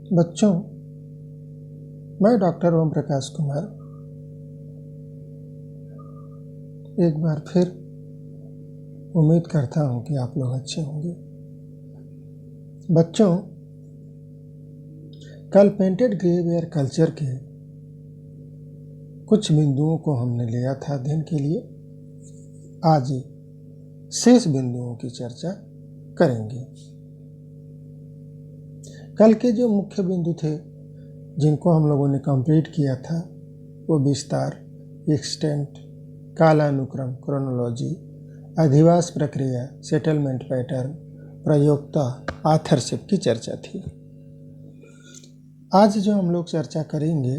बच्चों, मैं डॉक्टर ओम प्रकाश कुमार एक बार फिर उम्मीद करता हूं कि आप लोग अच्छे होंगे। बच्चों, कल पेंटेड ग्रे वेयर कल्चर के कुछ बिंदुओं को हमने लिया था अध्ययन के लिए। आज शेष बिंदुओं की चर्चा करेंगे। कल के जो मुख्य बिंदु थे जिनको हम लोगों ने कंप्लीट किया था वो विस्तार, एक्सटेंट, कालानुक्रम, क्रोनोलॉजी, अधिवास प्रक्रिया, सेटलमेंट पैटर्न, प्रयोक्ता, ऑथरशिप की चर्चा थी। आज जो हम लोग चर्चा करेंगे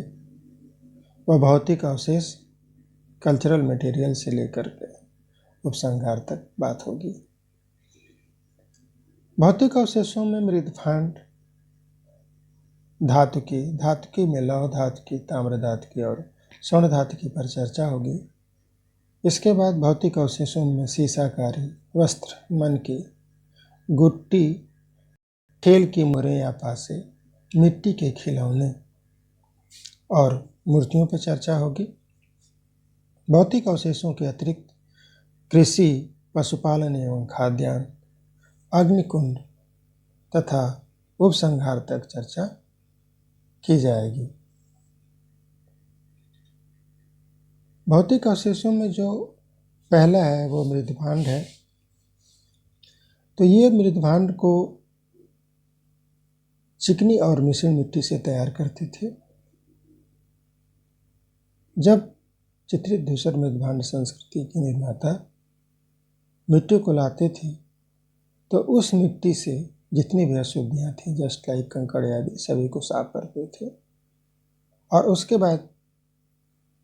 वह भौतिक अवशेष, कल्चरल मटेरियल से लेकर के उपसंहार तक बात होगी। भौतिक अवशेषों में मृदभांड, धातुकी में लौह धातुकी, ताम्र धातुकी और स्वर्ण धातुकी पर चर्चा होगी। इसके बाद भौतिक अवशेषों में शीशाकारी, वस्त्र, मनकी, गुट्टी, ठेल की मुरें या पासे, मिट्टी के खिलौने और मूर्तियों पर चर्चा होगी। भौतिक अवशेषों के अतिरिक्त कृषि, पशुपालन एवं खाद्यान्न, अग्निकुंड तथा उपसंहार तक चर्चा की जाएगी। भौतिक अवशेषों में जो पहला है वो मृदभांड है। तो ये मृदभांड को चिकनी और मिश्र मिट्टी से तैयार करते थे। जब चित्रित धूसर मृदभांड संस्कृति के निर्माता मिट्टी को लाते थे तो उस मिट्टी से जितनी भी अशुद्धियाँ थीं, जस्ट लाइक कंकड़ आदि, सभी को साफ करते थे और उसके बाद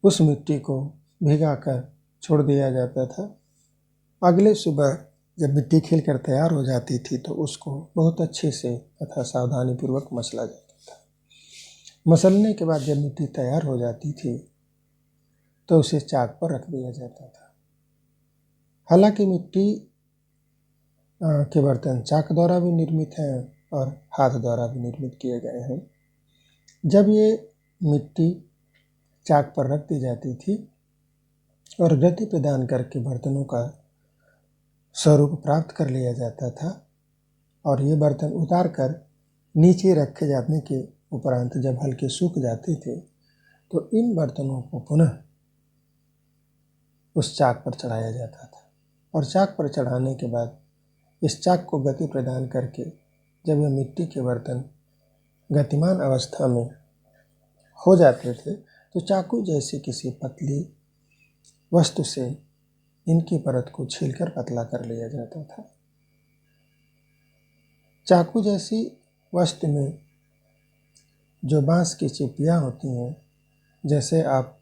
उस मिट्टी को भिगाकर छोड़ दिया जाता था। अगले सुबह जब मिट्टी खिलकर तैयार हो जाती थी तो उसको बहुत अच्छे से तथा सावधानीपूर्वक मसला जाता था। मसलने के बाद जब मिट्टी तैयार हो जाती थी तो उसे चाक पर रख दिया जाता था। हालांकि मिट्टी के बर्तन चाक द्वारा भी निर्मित हैं और हाथ द्वारा भी निर्मित किए गए हैं। जब ये मिट्टी चाक पर रख दी जाती थी और गति प्रदान करके बर्तनों का स्वरूप प्राप्त कर लिया जाता था और ये बर्तन उतार कर नीचे रखे जाने के उपरांत जब हल्के सूख जाते थे तो इन बर्तनों को पुनः उस चाक पर चढ़ाया जाता था और चाक पर चढ़ाने के बाद इस चाक को गति प्रदान करके जब यह मिट्टी के बर्तन गतिमान अवस्था में हो जाते थे तो चाकू जैसी किसी पतली वस्तु से इनकी परत को छीलकर पतला कर लिया जाता था। चाकू जैसी वस्तु में जो बांस की चिपियाँ होती हैं, जैसे आप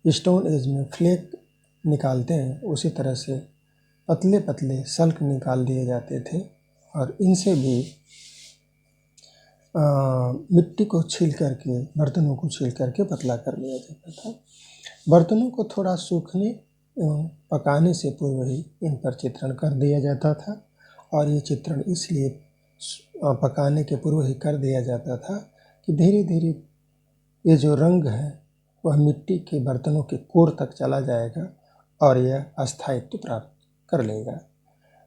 स्टोन एज में फ्लेक निकालते हैं, उसी तरह से पतले पतले सल्क निकाल दिए जाते थे और इनसे भी मिट्टी को छील करके, बर्तनों को छील करके पतला कर लिया जाता था। बर्तनों को थोड़ा सूखने एवं पकाने से पूर्व ही इन पर चित्रण कर दिया जाता था और ये चित्रण इसलिए पकाने के पूर्व ही कर दिया जाता था कि धीरे धीरे ये जो रंग है वह मिट्टी के बर्तनों के कोर तक चला जाएगा और यह अस्थायित्व प्राप्त कर लेगा।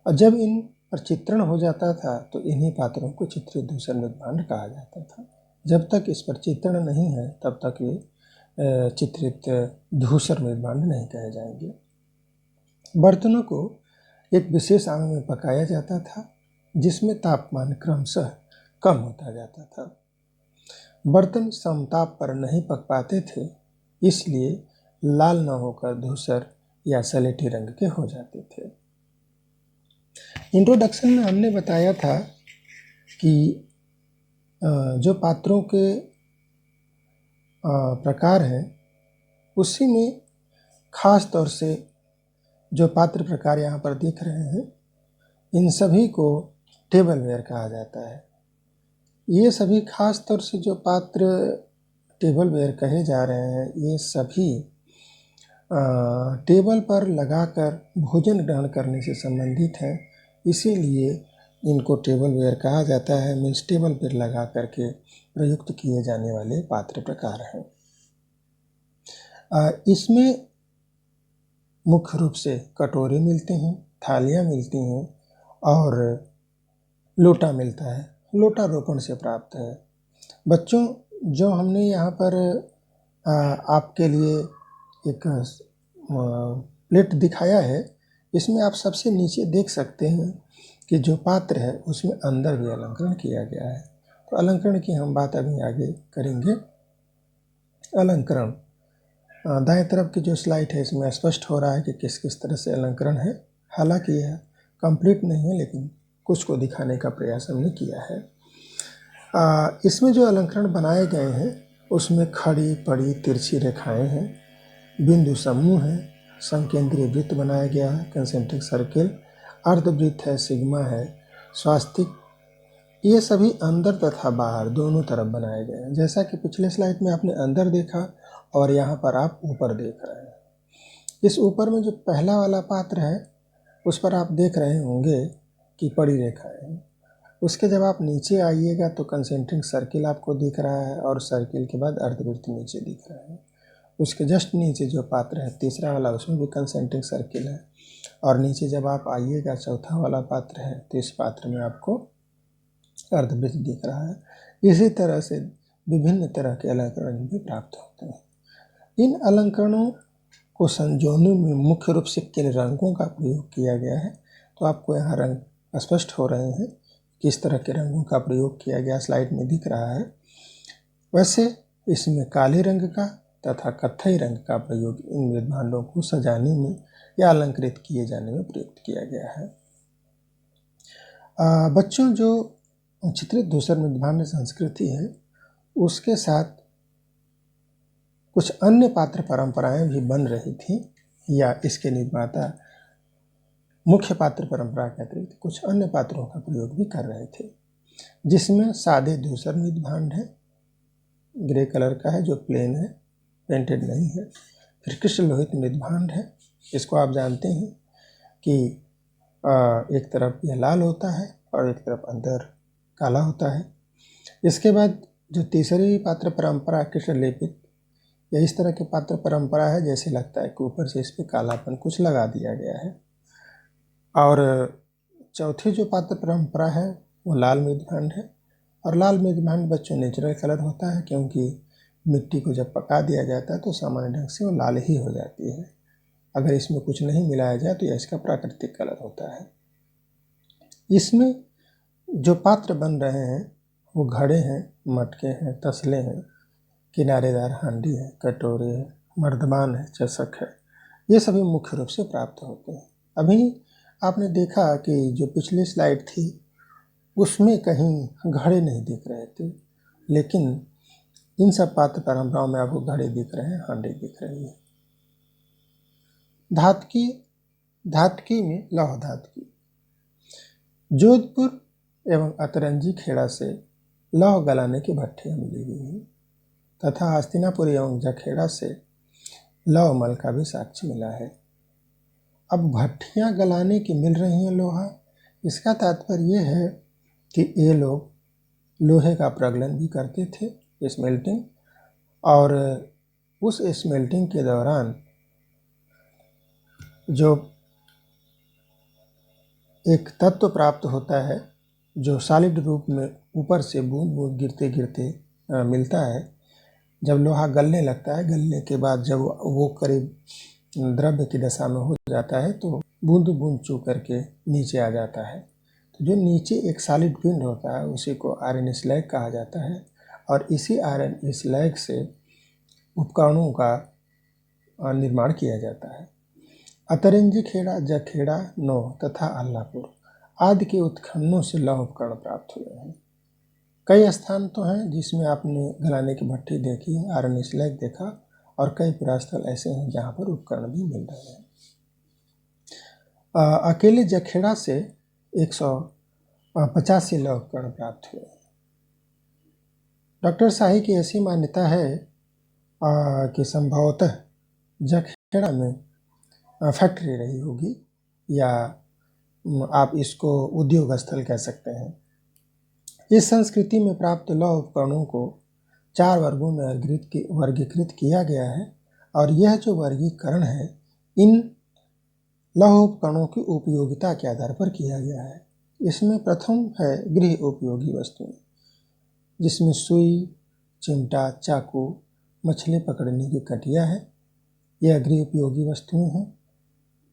और जब इन पर चित्रण हो जाता था तो इन्हीं पात्रों को चित्रित धूसर मृदभांड कहा जाता था। जब तक इस पर चित्रण नहीं है तब तक ये चित्रित धूसर मृदभांड नहीं कहे जाएंगे। बर्तनों को एक विशेष आग में पकाया जाता था जिसमें तापमान क्रमशः कम होता जाता था। बर्तन समताप पर नहीं पक पाते थे, इसलिए लाल न होकर धूसर या सलेटी रंग के हो जाते थे। इंट्रोडक्शन में हमने बताया था कि जो पात्रों के प्रकार हैं उसी में खास तौर से जो पात्र प्रकार यहाँ पर दिख रहे हैं इन सभी को टेबलवेयर कहा जाता है। ये सभी खास तौर से जो पात्र टेबलवेयर कहे जा रहे हैं ये सभी टेबल पर लगाकर भोजन ग्रहण करने से संबंधित हैं। इसीलिए इनको टेबल वेयर कहा जाता है, मीन्स टेबल पर लगा करके प्रयुक्त किए जाने वाले पात्र प्रकार हैं। इसमें मुख्य रूप से कटोरे मिलते हैं, थालियाँ मिलती हैं और लोटा मिलता है। लोटा रोपण से प्राप्त है। बच्चों, जो हमने यहाँ पर आपके लिए एक प्लेट दिखाया है, इसमें आप सबसे नीचे देख सकते हैं कि जो पात्र है उसमें अंदर भी अलंकरण किया गया है। तो अलंकरण की हम बात अभी आगे करेंगे। अलंकरण, दाएं तरफ की जो स्लाइड है इसमें स्पष्ट हो रहा है कि किस किस तरह से अलंकरण है। हालांकि यह कंप्लीट नहीं है, लेकिन कुछ को दिखाने का प्रयास हमने किया है। इसमें जो अलंकरण बनाए गए हैं उसमें खड़ी पड़ी तिरछी रेखाएं हैं, बिंदु समूह है, संकेंद्रीय वृत्त बनाया गया है, कंसेंट्रिक सर्किल, अर्धवृत्त है, सिग्मा है, स्वास्तिक, ये सभी अंदर तथा बाहर दोनों तरफ बनाए गए हैं। जैसा कि पिछले स्लाइड में आपने अंदर देखा और यहाँ पर आप ऊपर देख रहे हैं। इस ऊपर में जो पहला वाला पात्र है उस पर आप देख रहे होंगे कि पड़ी रेखाएं हैं। उसके जब आप नीचे आइएगा तो कंसेंट्रिक सर्किल आपको दिख रहा है और सर्किल के बाद अर्धवृत्त नीचे दिख रहा है। उसके जस्ट नीचे जो पात्र है तीसरा वाला, उसमें भी कंसेंट्रिक सर्किल है। और नीचे जब आप आइएगा चौथा वाला पात्र है तो इस पात्र में आपको अर्धवृत्त दिख रहा है। इसी तरह से विभिन्न तरह के अलंकरण भी प्राप्त होते हैं। इन अलंकरणों को संजोने में मुख्य रूप से किन रंगों का प्रयोग किया गया है, तो आपको यहाँ रंग स्पष्ट हो रहे हैं। किस तरह के रंगों का प्रयोग किया गया स्लाइड में दिख रहा है। वैसे इसमें काले रंग का तथा कत्थई रंग का प्रयोग इन मृदभांडों को सजाने में या अलंकृत किए जाने में प्रयुक्त किया गया है। बच्चों, जो चित्रित धूसर मृदभांड संस्कृति है उसके साथ कुछ अन्य पात्र परंपराएं भी बन रही थी, या इसके निर्माता मुख्य पात्र परंपरा के अतिरिक्त कुछ अन्य पात्रों का प्रयोग भी कर रहे थे, जिसमें सादे धूसर मृदभांड है, ग्रे कलर का है जो प्लेन है, पेंटेड नहीं है। फिर कृष्ण लोहित मृदभांड है, इसको आप जानते हैं कि एक तरफ यह लाल होता है और एक तरफ अंदर काला होता है। इसके बाद जो तीसरी पात्र परंपरा कृष्ण लेपित, या इस तरह की पात्र परंपरा है जैसे लगता है कि ऊपर से इस पर कालापन कुछ लगा दिया गया है। और चौथी जो पात्र परंपरा है वो लाल मृदभांड है। और लाल मृदभांड बच्चों नेचुरल कलर होता है, क्योंकि मिट्टी को जब पका दिया जाता है तो सामान्य ढंग से वो लाल ही हो जाती है। अगर इसमें कुछ नहीं मिलाया जाए तो यह इसका प्राकृतिक कलर होता है। इसमें जो पात्र बन रहे हैं वो घड़े हैं, मटके हैं, तसले हैं, किनारेदार हांडी है, कटोरे है, मर्दबान है, चषक है, ये सभी मुख्य रूप से प्राप्त होते हैं। अभी आपने देखा कि जो पिछली स्लाइड थी उसमें कहीं घड़े नहीं दिख रहे थे, लेकिन इन सब पात्र परंपराओं में आपको घड़े दिख रहे हैं, हांडी दिख रही है। धातकी में लौह धातकी, जोधपुर एवं अतरंजी खेड़ा से लौह गलाने की भट्ठियाँ मिली हुई हैं तथा हस्तिनापुर एवं जखेड़ा से लौह मल का भी साक्ष्य मिला है। अब भट्ठियाँ गलाने की मिल रही हैं लोहा, इसका तात्पर्य यह है कि ये लोग लोहे का प्रगलन भी करते थे, स्मेल्टिंग, और उस स्मेल्टिंग के दौरान जो एक तत्व प्राप्त होता है जो सॉलिड रूप में ऊपर से बूंद बूंद गिरते गिरते मिलता है, जब लोहा गलने लगता है, गलने के बाद जब वो करीब द्रव्य की दशा में हो जाता है तो बूंद बूंद चू करके नीचे आ जाता है। तो जो नीचे एक सॉलिड पिंड होता है उसी को आयरन स्लैग कहा जाता है, और इसी आयरन स्लैग से उपकरणों का निर्माण किया जाता है। अतरंजी खेड़ा, जखेड़ा, नोह तथा अल्लापुर आदि के उत्खननों से लौह उपकरण प्राप्त हुए हैं। कई स्थान तो हैं जिसमें आपने गलाने की भट्टी देखी है, आयरन स्लैग देखा, और कई पुरास्थल ऐसे हैं जहाँ पर उपकरण भी मिल रहे हैं। अकेले जखेड़ा से 185 लौह उपकरण प्राप्त हुए हैं। डॉक्टर शाही की ऐसी मान्यता है कि संभवतः जखेड़ा में फैक्ट्री रही होगी, या आप इसको उद्योग स्थल कह सकते हैं। इस संस्कृति में प्राप्त लौह उपकरणों को 4 वर्गों में वर्गीकृत किया गया है और यह जो वर्गीकरण है इन लौह उपकरणों की उपयोगिता के आधार पर किया गया है। इसमें प्रथम है गृह उपयोगी वस्तुएं, जिसमें सुई, चिमटा, चाकू, मछली पकड़ने की कटिया है, यह गृह उपयोगी वस्तुएं हैं।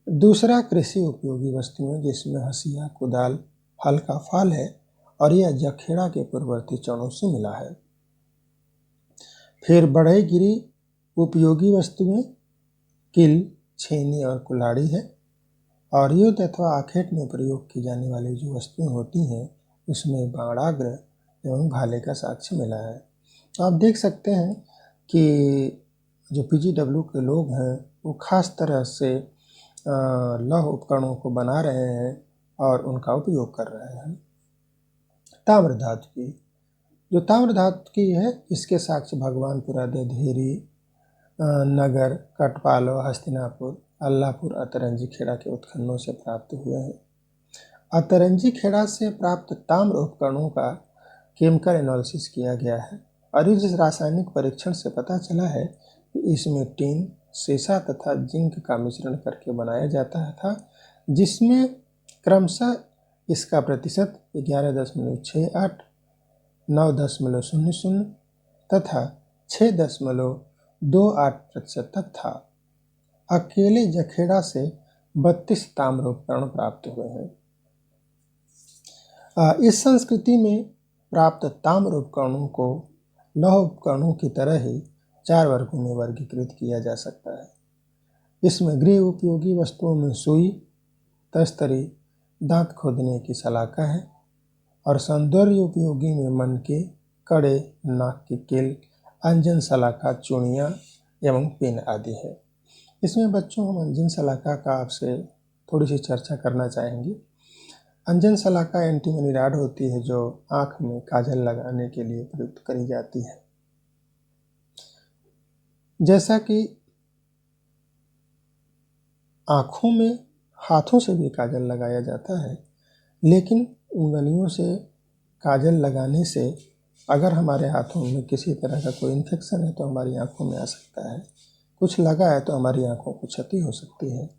दूसरा कृषि उपयोगी वस्तुएं, जिसमें हंसिया, कुदाल, हल का फाल है और यह जखेड़ा के पूर्ववर्ती चरणों से मिला है। फिर बढ़ईगिरी उपयोगी वस्तुएं किल, छेनी और कुल्हाड़ी है और युद्ध अथवा आखेट में प्रयोग की जाने वाली जो वस्तुएं होती हैं उसमें बाणाग्र एवं भाले का साक्ष्य मिला है। तो आप देख सकते हैं कि जो PGW के लोग हैं वो खास तरह से लौह उपकरणों को बना रहे हैं और उनका उपयोग कर रहे हैं। ताम्र धातु की, जो ताम्र धातु की है इसके साक्ष्य भगवानपुरा, देवधेरी, नगर, कटपालो, हस्तिनापुर, अल्लाहपुर, अतरंजी खेड़ा के उत्खननों से प्राप्त हुए हैं। अतरंजी खेड़ा से प्राप्त ताम्र उपकरणों का केमिकल एनालिसिस किया गया है और इस रासायनिक परीक्षण से पता चला है कि इसमें टीन, सीसा तथा जिंक का मिश्रण करके बनाया जाता था, जिसमें क्रमशः इसका प्रतिशत 11.68, 9.00 तथा 6.28% तक था। अकेले जखेड़ा से 32 ताम्र उपकरण प्राप्त हुए हैं। इस संस्कृति में प्राप्त ताम्र उपकरणों को लौह उपकरणों की तरह ही 4 वर्गों में वर्गीकृत किया जा सकता है। इसमें गृह उपयोगी वस्तुओं में सुई, तस्तरी, दांत खोदने की सलाखा है और सौंदर्य उपयोगी में मनके, कड़े, नाक की किल, अंजन सलाखा, चूड़ियाँ एवं पिन आदि है। इसमें बच्चों हम अंजन सलाखा का आपसे थोड़ी सी चर्चा करना चाहेंगे। अंजन सलाखा एंटी मनी रॉड होती है जो आँख में काजल लगाने के लिए प्रयुक्त करी जाती है। जैसा कि आँखों में हाथों से भी काजल लगाया जाता है, लेकिन उंगलियों से काजल लगाने से अगर हमारे हाथों में किसी तरह का कोई इन्फेक्शन है तो हमारी आँखों में आ सकता है, कुछ लगा है तो हमारी आँखों को क्षति हो सकती है।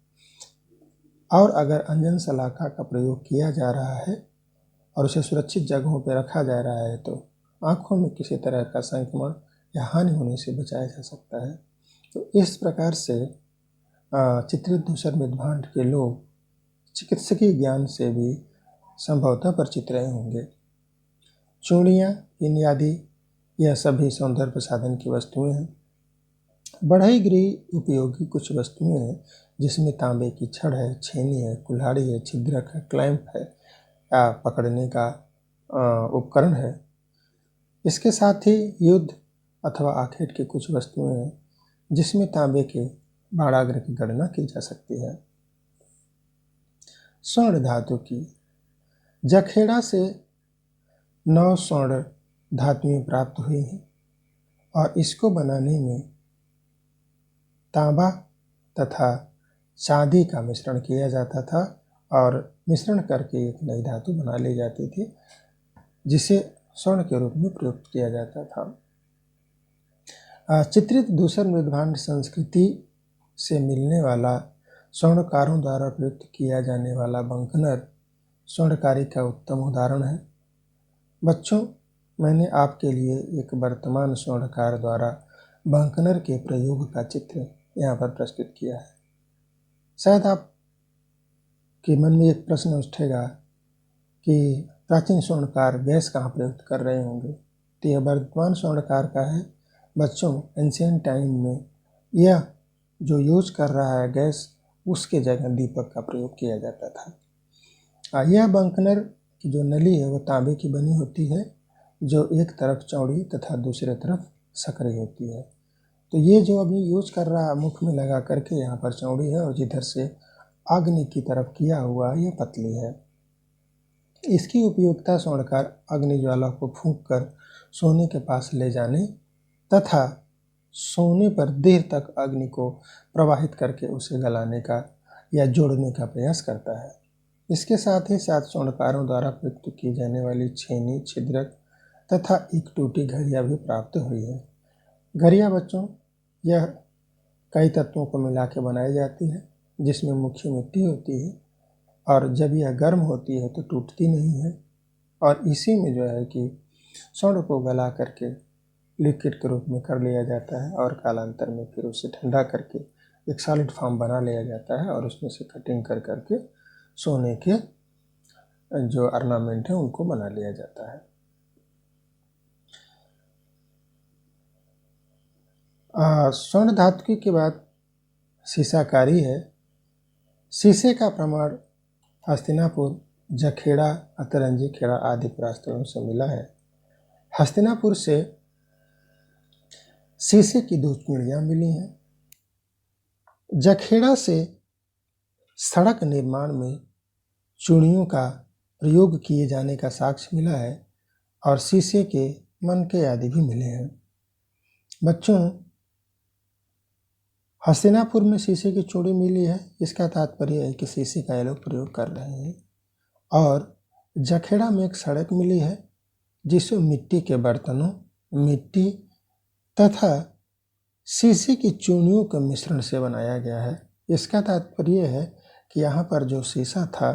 और अगर अंजन सलाखा का प्रयोग किया जा रहा है और उसे सुरक्षित जगहों पर रखा जा रहा है तो आँखों में किसी तरह का संक्रमण या हानि होने से बचाया जा सकता है। तो इस प्रकार से चित्रित धूसर मृदभांड के लोग चिकित्सकीय ज्ञान से भी संभवतः परिचित रहे होंगे। चूड़ियाँ, पिन आदि यह सभी सौंदर्य प्रसाधन की वस्तुएं हैं। बढ़ई गृह उपयोगी कुछ वस्तुएं हैं जिसमें तांबे की छड़ है, छेनी है, कुल्हाड़ी है, छिद्रक है, क्लैंप है या पकड़ने का उपकरण है। इसके साथ ही युद्ध अथवा आखेट की कुछ वस्तुएं हैं जिसमें तांबे के बाणाग्र की गणना की जा सकती है। स्वर्ण धातु की, जखेड़ा से 9 स्वर्ण धातुएं प्राप्त हुई हैं और इसको बनाने में तांबा तथा चांदी का मिश्रण किया जाता था और मिश्रण करके एक नई धातु बना ली जाती थी जिसे स्वर्ण के रूप में प्रयुक्त किया जाता था। चित्रित धूसर मृदभांड संस्कृति से मिलने वाला स्वर्णकारों द्वारा प्रयुक्त किया जाने वाला बंकनर स्वर्णकारी का उत्तम उदाहरण है। बच्चों, मैंने आपके लिए एक वर्तमान स्वर्णकार द्वारा बंकनर के प्रयोग का चित्र यहाँ पर प्रस्तुत किया है। शायद आपके मन में एक प्रश्न उठेगा कि प्राचीन स्वर्णकार गैस कहाँ प्रयुक्त कर रहे होंगे। तो यह वर्तमान स्वर्णकार का है। बच्चों, एंशिएंट टाइम में यह जो यूज कर रहा है गैस, उसके जगह दीपक का प्रयोग किया जाता था। यह बंकनर की जो नली है वो तांबे की बनी होती है जो एक तरफ चौड़ी तथा दूसरे तरफ सकरी होती है। तो ये जो अभी यूज कर रहा है मुख में लगा करके यहाँ पर चौड़ी है और जिधर से अग्नि की तरफ किया हुआ है ये पतली है। इसकी उपयोगिता स्वर्णकार अग्नि ज्वाला को फूंक कर सोने के पास ले जाने तथा सोने पर देर तक अग्नि को प्रवाहित करके उसे गलाने का या जोड़ने का प्रयास करता है। इसके साथ ही 7 स्वर्णकारों द्वारा प्रयुक्त की जाने वाली छेनी, छिद्रक तथा एक टूटी घड़ियाँ भी प्राप्त हुई है। घड़ियाँ बच्चों यह कई तत्वों को मिला के बनाई जाती है, जिसमें मुख्य मिट्टी होती है और जब यह गर्म होती है तो टूटती नहीं है, और इसी में जो है कि स्वर्ण को गला करके लिक्विड के रूप में कर लिया जाता है और कालांतर में फिर उसे ठंडा करके एक सॉलिड फॉर्म बना लिया जाता है और उसमें से कटिंग कर करके सोने के जो ऑर्नामेंट है उनको बना लिया जाता है। स्वर्ण धातु के बाद सीसाकारी है। शीशे का प्रमाण हस्तिनापुर, जखेड़ा, अतरंजी खेड़ा आदि पुरास्तरों से मिला है। हस्तिनापुर से शीशे की 2 चूड़ियाँ मिली हैं। जखेड़ा से सड़क निर्माण में चूड़ियों का प्रयोग किए जाने का साक्ष्य मिला है और शीशे के मनके आदि भी मिले हैं। बच्चों, हस्तिनापुर में शीशे की चूड़ी मिली है, इसका तात्पर्य है कि शीशे का ये लोग प्रयोग कर रहे हैं। और जखेड़ा में एक सड़क मिली है जिसमें मिट्टी के बर्तनों, मिट्टी तथा शीशे की चूड़ियों के मिश्रण से बनाया गया है। इसका तात्पर्य है कि यहाँ पर जो शीशा था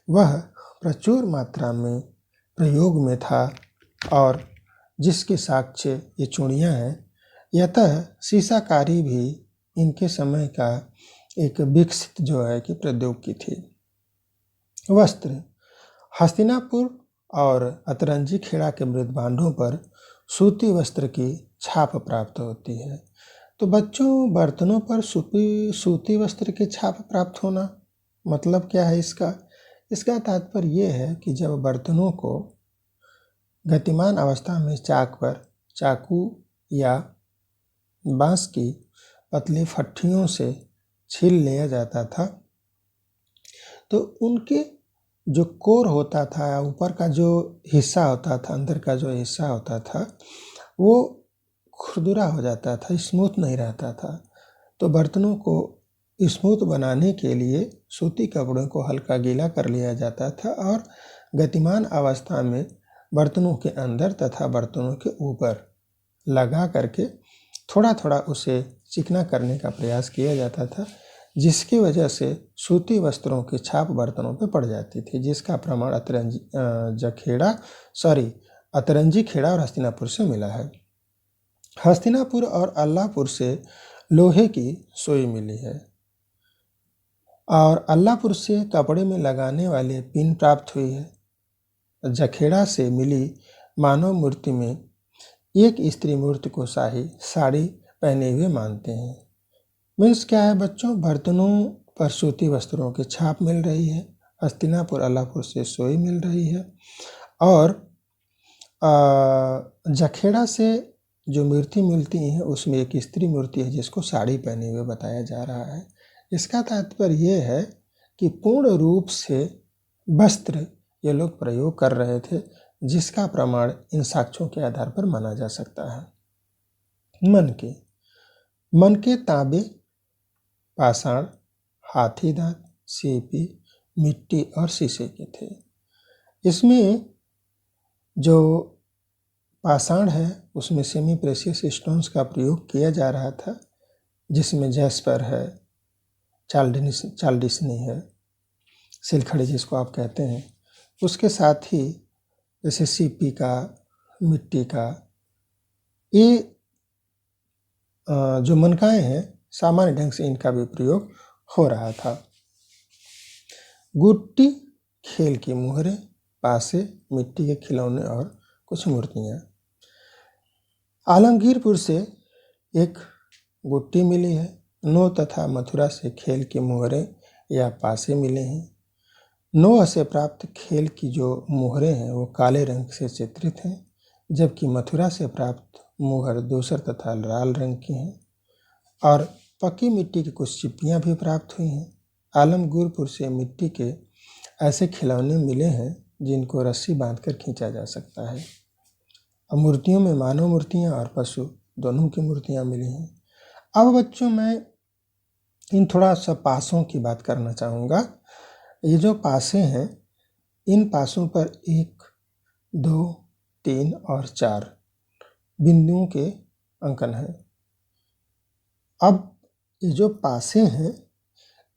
वह प्रचुर मात्रा में प्रयोग में था और जिसके साक्ष्य ये चूड़ियाँ हैं। यतः शीशाकारी भी इनके समय का एक विकसित जो है कि प्रौद्योगिकी थी। वस्त्र, हस्तिनापुर और अतरंजी खेड़ा के मृदभांडों पर सूती वस्त्र की छाप प्राप्त होती है। तो बच्चों, बर्तनों पर सूती वस्त्र की छाप प्राप्त होना मतलब क्या है इसका? इसका तात्पर्य यह है कि जब बर्तनों को गतिमान अवस्था में चाक पर चाकू या बांस की पतली फट्टियों से छील लिया जाता था तो उनके जो कोर होता था, ऊपर का जो हिस्सा होता था, अंदर का जो हिस्सा होता था, वो खुरदुरा हो जाता था, स्मूथ नहीं रहता था। तो बर्तनों को स्मूथ बनाने के लिए सूती कपड़ों को हल्का गीला कर लिया जाता था और गतिमान अवस्था में बर्तनों के अंदर तथा बर्तनों के ऊपर लगा करके थोड़ा थोड़ा उसे चिकना करने का प्रयास किया जाता था, जिसकी वजह से सूती वस्त्रों की छाप बर्तनों पर पड़ जाती थी, जिसका प्रमाण अतरंजी खेड़ा और हस्तिनापुर से मिला है। हस्तिनापुर और अल्लाहपुर से लोहे की सुई मिली है और अल्लाहपुर से कपड़े में लगाने वाले पिन प्राप्त हुई है। जखेड़ा से मिली मानव मूर्ति में एक स्त्री मूर्ति को शाही साड़ी पहने हुए मानते हैं। मीन्स क्या है बच्चों? बर्तनों पर सूती वस्त्रों की छाप मिल रही है, हस्तिनापुर अल्लाहपुर से सुई मिल रही है और जखेड़ा से जो मूर्ति मिलती है उसमें एक स्त्री मूर्ति है जिसको साड़ी पहने हुए बताया जा रहा है। इसका तात्पर्य यह है कि पूर्ण रूप से वस्त्र ये लोग प्रयोग कर रहे थे, जिसका प्रमाण इन साक्ष्यों के आधार पर माना जा सकता है। मनके तांबे, पाषाण, हाथी दांत, सीपी, मिट्टी और शीशे के थे। इसमें जो पाषाण है उसमें सेमी प्रेशियस स्टोन्स का प्रयोग किया जा रहा था, जिसमें जैस्पर है, चाल्डिसनी है, सिलखड़ी जिसको आप कहते हैं। उसके साथ ही जैसे सीपी का, मिट्टी का, ये जो मनकाएँ हैं सामान्य ढंग से इनका भी प्रयोग हो रहा था। गुट्टी, खेल की मुहरें, पासे, मिट्टी के खिलौने और कुछ मूर्तियाँ। आलमगीरपुर से एक गुट्टी मिली है। नौ तथा मथुरा से खेल की मुहरें या पासे मिले हैं। नौ से प्राप्त खेल की जो मुहरें हैं वो काले रंग से चित्रित हैं, जबकि मथुरा से प्राप्त मुहर दूसर तथा लाल रंग की हैं और पक्की मिट्टी की कुछ चिप्पियाँ भी प्राप्त हुई हैं। आलमगीरपुर से मिट्टी के ऐसे खिलौने मिले हैं जिनको रस्सी बांधकर खींचा जा सकता है। अब मूर्तियों में मानव मूर्तियाँ और पशु दोनों की मूर्तियाँ मिली हैं। अब बच्चों मैं इन थोड़ा सा पासों की बात करना चाहूँगा। ये जो पासे हैं, इन पासों पर 1, 2, 3 और 4 बिंदुओं के अंकन हैं। अब ये जो पासे हैं,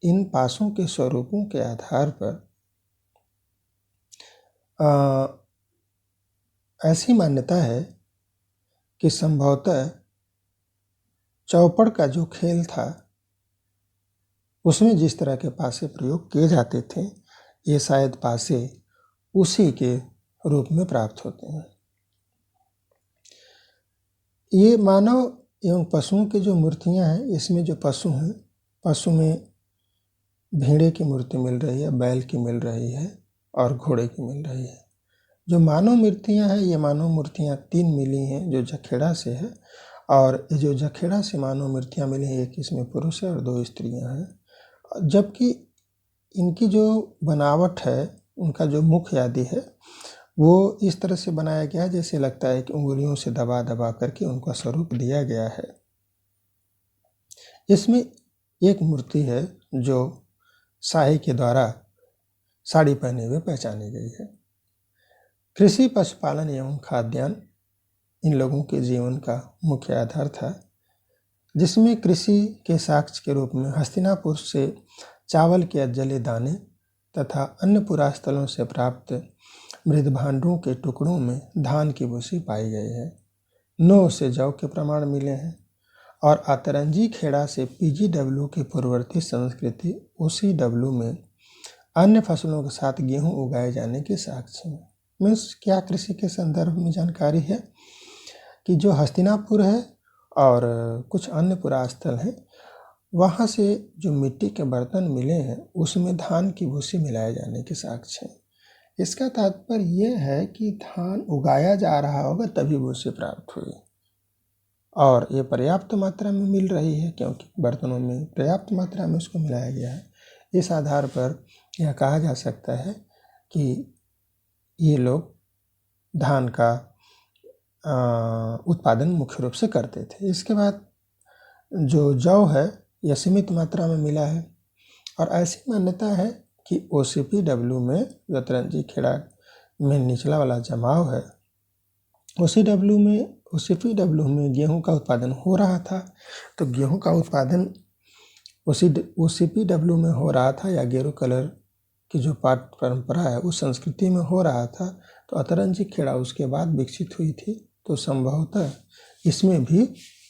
इन पासों के स्वरूपों के आधार पर ऐसी मान्यता है कि संभवतः चौपड़ का जो खेल था उसमें जिस तरह के पासे प्रयोग किए जाते थे, ये शायद पासे उसी के रूप में प्राप्त होते हैं। ये मानव एवं पशुओं की जो मूर्तियां हैं, इसमें जो पशु हैं, पशु में भेड़े की मूर्ति मिल रही है, बैल की मिल रही है और घोड़े की मिल रही है। जो मानव मूर्तियां हैं, ये मानव मूर्तियां 3 मिली हैं जो जखेड़ा से है, और ये जो जखेड़ा से मानव मूर्तियां मिली हैं, एक इसमें पुरुष है और 2 स्त्रियां हैं। जबकि इनकी जो बनावट है, उनका जो मुख्य आदि है, वो इस तरह से बनाया गया है जैसे लगता है कि उंगलियों से दबा दबा करके उनका स्वरूप दिया गया है। इसमें एक मूर्ति है जो शाही के द्वारा साड़ी पहने हुए पहचानी गई है। कृषि, पशुपालन एवं खाद्यान्न इन लोगों के जीवन का मुख्य आधार था, जिसमें कृषि के साक्ष्य के रूप में हस्तिनापुर से चावल के अजले दाने तथा अन्य पुरास्थलों से प्राप्त मृद भांडों के टुकड़ों में धान की भूसी पाई गई है। 9 से जौ के प्रमाण मिले हैं और अतरंजी खेड़ा से PGW की पूर्ववर्ती संस्कृति OCW में अन्य फसलों के साथ गेहूं उगाए जाने के साक्ष्य हैं। मीन्स क्या कृषि के संदर्भ में जानकारी है कि जो हस्तिनापुर है और कुछ अन्य पुरास्थल हैं, वहाँ से जो मिट्टी के बर्तन मिले हैं उसमें धान की भूसी मिलाए जाने के साक्ष्य हैं। इसका तात्पर्य यह है कि धान उगाया जा रहा होगा तभी भूसी प्राप्त हुई, और ये पर्याप्त मात्रा में मिल रही है क्योंकि बर्तनों में पर्याप्त मात्रा में उसको मिलाया गया है। इस आधार पर यह कहा जा सकता है कि ये लोग धान का उत्पादन मुख्य रूप से करते थे। इसके बाद जो जौ है यह सीमित मात्रा में मिला है, और ऐसी मान्यता है कि OCPW में जो अतरंजी खेड़ा में निचला वाला जमाव है, OCPW में गेहूं का उत्पादन हो रहा था। तो गेहूं का उत्पादन OCPW में हो रहा था, या गेरू कलर की जो पाठ परंपरा है उस संस्कृति में हो रहा था, तो अतरंजी खेड़ा उसके बाद विकसित हुई थी। तो संभवतः इसमें भी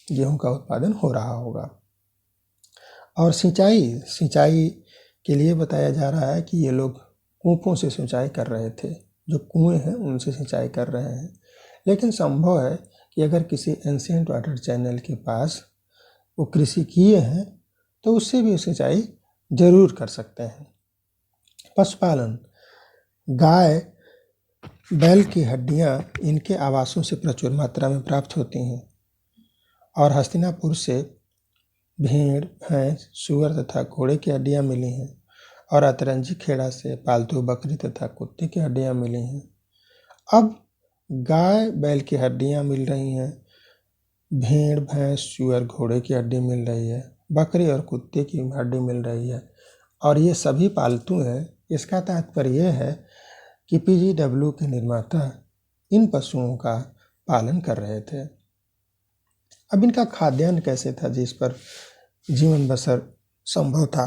गेहूं का उत्पादन हो रहा होगा। और सिंचाई के लिए बताया जा रहा है कि ये लोग कूपों से सिंचाई कर रहे थे, जो कुएं हैं उनसे सिंचाई कर रहे हैं। लेकिन संभव है कि अगर किसी एंशिएंट वाटर चैनल के पास वो कृषि किए हैं तो उससे भी सिंचाई जरूर कर सकते हैं। पशुपालन, गाय बैल की हड्डियां इनके आवासों से प्रचुर मात्रा में प्राप्त होती हैं, और हस्तिनापुर से भेड़, भैंस, सूअर तथा घोड़े की हड्डियां मिली हैं, और अतरंजी खेड़ा से पालतू बकरी तथा कुत्ते की हड्डियां मिली हैं। अब गाय बैल की हड्डियां मिल रही हैं, भेड़, भैंस, सूअर, घोड़े की हड्डी मिल रही है, बकरी और कुत्ते की हड्डी मिल रही है, और ये सभी पालतू हैं। इसका तात्पर्य यह है कि PGW के निर्माता इन पशुओं का पालन कर रहे थे। अब इनका खाद्यान्न कैसे था जिस पर जीवन बसर संभव था?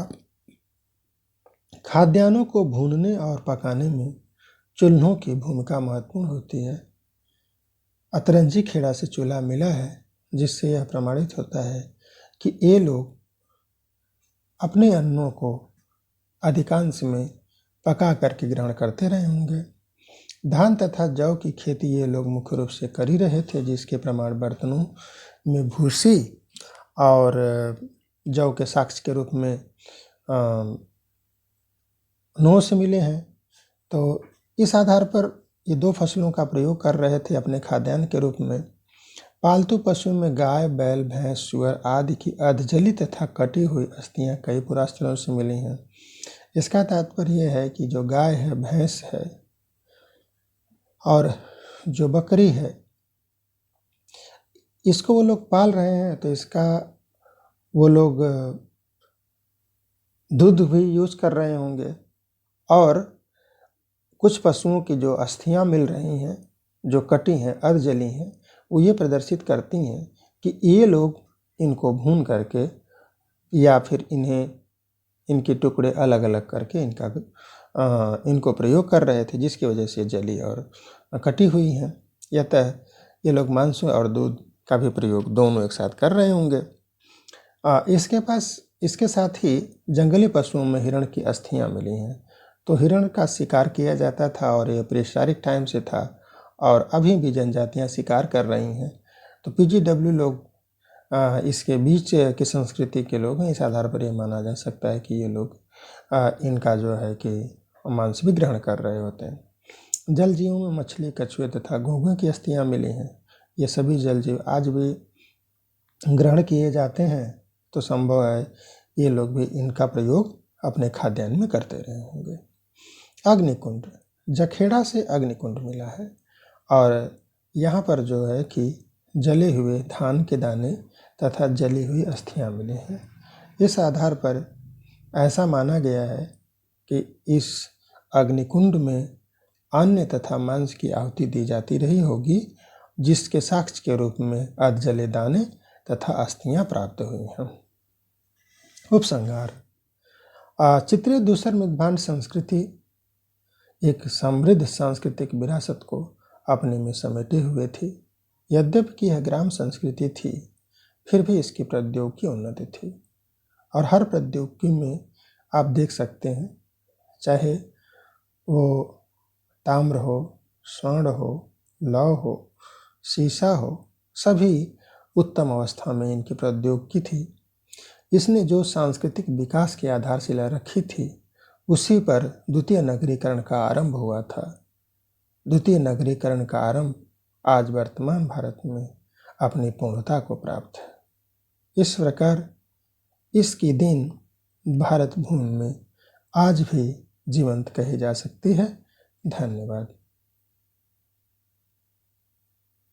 खाद्यान्नों को भूनने और पकाने में चूल्हों की भूमिका महत्वपूर्ण होती है। अतरंजी खेड़ा से चूल्हा मिला है, जिससे यह प्रमाणित होता है कि ये लोग अपने अन्नों को अधिकांश में पका करके ग्रहण करते रहे होंगे। धान तथा जौ की खेती ये लोग मुख्य रूप से कर ही रहे थे, जिसके प्रमाण बर्तनों में भूसी और जौ के साक्ष्य के रूप में 9 से मिले हैं। तो इस आधार पर ये 2 फसलों का प्रयोग कर रहे थे अपने खाद्यान्न के रूप में। पालतू पशु में गाय, बैल, भैंस, सूअर आदि की अधजली तथा कटी हुई अस्थियां कई पुरास्थलों से मिली हैं। इसका तात्पर्य यह है कि जो गाय है, भैंस है और जो बकरी है, इसको वो लोग पाल रहे हैं, तो इसका वो लोग दूध भी यूज कर रहे होंगे, और कुछ पशुओं की जो अस्थियां मिल रही हैं, जो कटी हैं, अर्ध जली हैं, वो ये प्रदर्शित करती हैं कि ये लोग इनको भून करके या फिर इनके टुकड़े अलग अलग करके इनको प्रयोग कर रहे थे, जिसकी वजह से जली और कटी हुई हैं। अतः ये लोग मांस और दूध का भी प्रयोग दोनों एक साथ कर रहे होंगे। इसके साथ ही जंगली पशुओं में हिरण की अस्थियां मिली हैं। तो हिरण का शिकार किया जाता था और ये प्रीहिस्टोरिक टाइम से था और अभी भी जनजातियां शिकार कर रही हैं। तो PGW लोग इसके बीच की संस्कृति के लोग हैं। इस आधार पर यह माना जा सकता है कि ये लोग इनका जो है कि मांस भी ग्रहण कर रहे होते हैं। जल जीवों में मछली, कछुए तथा घोंघे की अस्थियां मिली हैं। ये सभी जल जीव आज भी ग्रहण किए जाते हैं। तो संभव है ये लोग भी इनका प्रयोग अपने खाद्यान्न में करते रहे होंगे। अग्निकुंड, जखेड़ा से अग्निकुंड मिला है और यहाँ पर जो है कि जले हुए धान के दाने तथा जली हुई अस्थियां मिली हैं। इस आधार पर ऐसा माना गया है कि इस अग्निकुंड में अन्न तथा मांस की आहुति दी जाती रही होगी, जिसके साक्ष्य के रूप में अर्ध जले दाने तथा अस्थियां प्राप्त हुई हैं। उपसंहार, चित्रित दूसर मृदभांड संस्कृति एक समृद्ध सांस्कृतिक विरासत को अपने में समेटे हुए थी। यद्यपि यह ग्राम संस्कृति थी, फिर भी इसकी प्रौद्योगिकी उन्नति थी और हर प्रौद्योगिकी में आप देख सकते हैं, चाहे वो ताम्र हो, स्वर्ण हो, लौह हो, शीशा हो, सभी उत्तम अवस्था में इनकी प्रौद्योगिकी थी। इसने जो सांस्कृतिक विकास की आधारशिला रखी थी, उसी पर द्वितीय नगरीकरण का आरंभ हुआ था। द्वितीय नगरीकरण का आरंभ आज वर्तमान भारत में अपनी पूर्णता को प्राप्त है। इस प्रकार इसकी देन भारत भूमि में आज भी जीवंत कही जा सकती है। धन्यवाद।